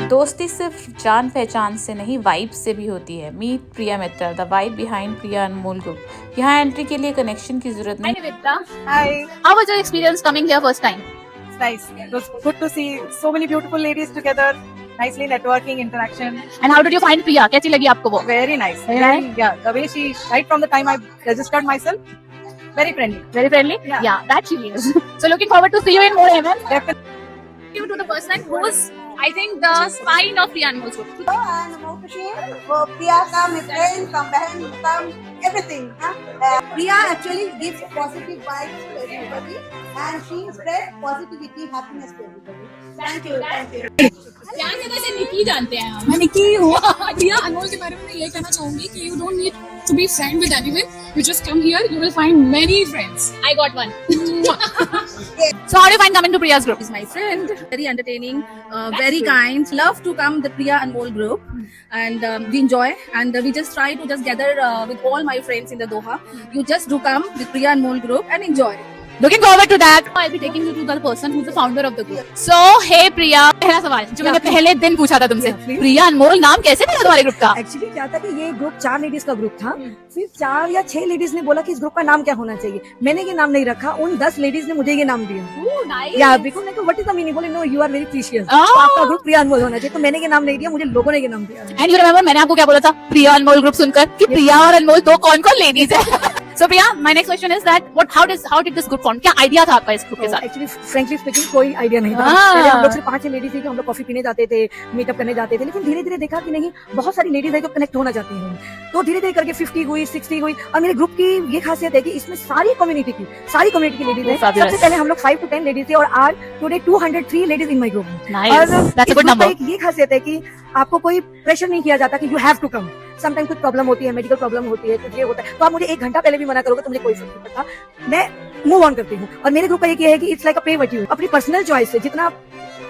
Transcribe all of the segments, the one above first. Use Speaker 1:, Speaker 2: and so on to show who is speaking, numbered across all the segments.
Speaker 1: दोस्ती सिर्फ जान पहचान से नहीं, वाइब से भी होती है। Meet Priya Mittal, the vibe behind Priya Anmol group. यहाँ एंट्री के लिए कनेक्शन की जरूरत नहीं।
Speaker 2: Hi Nivita.
Speaker 3: Hi.
Speaker 2: How was your experience coming here first time?
Speaker 3: It's nice. It was good to see so many beautiful ladies together. Nicely networking, interaction.
Speaker 2: And how did you find Priya? कैसी लगी आपको वो?
Speaker 3: Very nice.
Speaker 2: Very nice?
Speaker 3: Yeah, the way she, right from the time I registered myself, very friendly.
Speaker 2: Very friendly?
Speaker 3: Yeah.
Speaker 2: That she is. So looking forward to see you in more events.
Speaker 3: Definitely.
Speaker 2: You to the person who's, I think, the spine of Priya Anmol Group.
Speaker 4: And about to share, Priya come, my friend, come, Behan, come, everything. Priya actually gives positive vibes to everybody, and she spreads positivity, happiness to everybody. Thank you, thank you.
Speaker 2: प्रिया से वैसे निकी जानते हैं हम।
Speaker 5: मैं निकी हूँ। प्रिया अनमोल के बारे में मैं ये कहना चाहूंगी कि you don't need to be friend with anyone. You just come here, you will find many friends.
Speaker 2: I got one. So how do you find coming to Priya's group?
Speaker 6: Is my friend, very entertaining, very kind. Love to come the Priya Anmol group, and we enjoy, and we just try to just gather with all my friends in the Doha. You just do come with Priya Anmol group and enjoy.
Speaker 2: Looking forward to that. I'll be taking you to the person who's the founder of the group. So, hey Priya, पहला सवाल जो मैंने पहले दिन पूछा था तुमसे, प्रिया अनमोल नाम कैसे मिला तुम्हारे ग्रुप का?
Speaker 7: एक्चुअली क्या था कि ये ग्रुप 4 लेडीज का ग्रुप था। फिर 4 या 6 लेडीज ने बोला कि इस ग्रुप का नाम क्या होना चाहिए। मैंने ये नाम नहीं रखा, उन 10 लेडीज ने मुझे ये नाम दिया। या बिकॉज़ मैं व्हाट इज द मीनिंग, बोले no you are very precious, आपका ग्रुप प्रिया अनमोल होना चाहिए। तो मैंने ये नाम नहीं दिया, मुझे लोगों ने ये नाम दिया।
Speaker 2: एंड यू रिमेंबर मैंने आपको क्या बोला था प्रिया अनमोल ग्रुप सुनकर कि प्रिया और अनमोल दो कौन-कौन लेडीज है? So Priya, my next question is that how did this group form? क्या आइडिया था आपका इस ग्रुप के साथ?
Speaker 7: एक्चुअली फ्रेंकली स्पीकिंग कोई आइडिया नहीं था। पहले हम लोग सिर्फ 5 लेडीज थी कि हम लोग कॉफी पीने जाते थे, मीटअप करने जाते थे, लेकिन धीरे धीरे देखा कि नहीं बहुत सारी लेडीज है जो कनेक्ट होना चाहती हैं। तो धीरे धीरे करके 50 हुई, 60 हुई, और मेरे ग्रुप की ये खासियत है कि इसमें सारी कम्युनिटी की लेडीज है। सबसे पहले हम लोग 5 to 10 लेडीज थे और आज today 203 ladies in my group. ये खासियत है कि आपको कोई प्रेशर नहीं किया जाता कि you have to come. Sometime कुछ प्रॉब्लम होती है, मेडिकल प्रॉब्लम होती है, कुछ ये होता है, तो आप मुझे 1 घंटा पहले भी मना करोगे तो मुझे कोई फर्क नहीं पड़ता, मैं मूव ऑन करती हूँ। और मेरे ग्रुप का ये है कि इट्स लाइक अ पे व्हाट यू, अपनी पर्सनल चॉइस से जितना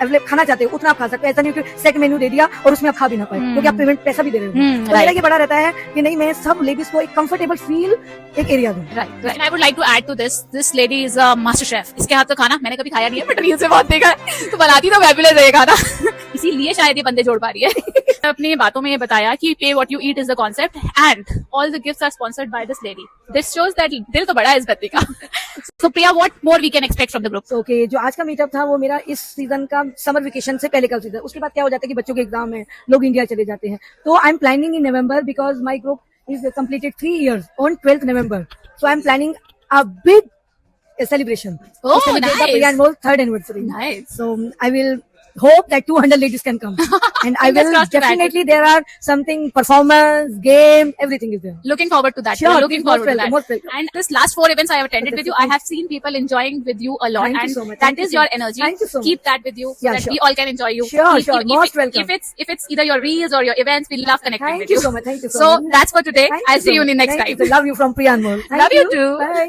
Speaker 7: अवेलेबल खाना चाहते हो उतना आप खा सकते हो। ऐसा नहीं कि सेट मेन्यू दे दिया और उसमें आप खा भी ना पाए, क्योंकि आप पेमेंट पैसा भी दे रहे हो। तो मेरा ये बड़ा रहता है कि नहीं, मैं सब लेडीज को एक कंफर्टेबल फील एक एरिया दूं।
Speaker 2: Right. And I would like to add to this. This lady is a master chef. इसके हाथ का खाना मैंने कभी खाया नहीं है, बट रील से बहुत देखा है। तो बनाती तो फैबुलस है ये खाना। इसीलिए शायद ये बंदे जोड़ पा रही है। अपनी बातों में ये बताया कि pay what you eat is the concept and all the gifts are sponsored by this lady. This shows that दिल तो बड़ा है इस बत्ती का। So Priya, what more we can expect from the group?
Speaker 7: Okay, जो आज का मीटअप था वो मेरा इस सीजन का समर वेकेशन से पहले का सीजन। उसके बाद क्या हो जाता है कि बच्चों के एग्जाम है, लोग इंडिया चले जाते हैं। तो I am planning in November because my group is completed 3 years on 12th November. So I am planning a big celebration.
Speaker 2: Oh,
Speaker 7: to celebrate
Speaker 2: nice.
Speaker 7: the Priya Anmol 3rd anniversary.
Speaker 2: Nice.
Speaker 7: So I will hope that 200 ladies can come. And I
Speaker 2: Fingers
Speaker 7: will
Speaker 2: crossed to that.
Speaker 7: definitely, there are something, performance, game, everything is there.
Speaker 2: Looking forward to that.
Speaker 7: Sure,
Speaker 2: Looking
Speaker 7: most
Speaker 2: forward to
Speaker 7: welcome,
Speaker 2: that.
Speaker 7: most welcome.
Speaker 2: And this last 4 events I have attended with you, I have seen people enjoying with you a lot.
Speaker 7: Thank you
Speaker 2: And
Speaker 7: so much.
Speaker 2: that
Speaker 7: Thank you
Speaker 2: is
Speaker 7: so
Speaker 2: your
Speaker 7: much.
Speaker 2: energy.
Speaker 7: Thank you so
Speaker 2: Keep
Speaker 7: much.
Speaker 2: that with you so
Speaker 7: Yeah,
Speaker 2: that
Speaker 7: sure.
Speaker 2: we all can enjoy you.
Speaker 7: Sure, most welcome.
Speaker 2: If it's either your reels or your events, we love connecting
Speaker 7: Thank
Speaker 2: with
Speaker 7: you so much. Thank you so
Speaker 2: So
Speaker 7: much.
Speaker 2: that's for today.
Speaker 7: Thank
Speaker 2: I'll see
Speaker 7: so
Speaker 2: you in the
Speaker 7: much.
Speaker 2: next
Speaker 7: Thank
Speaker 2: time.
Speaker 7: you. Love you from Priya Anmol. Thank
Speaker 2: Love you too.
Speaker 7: Bye.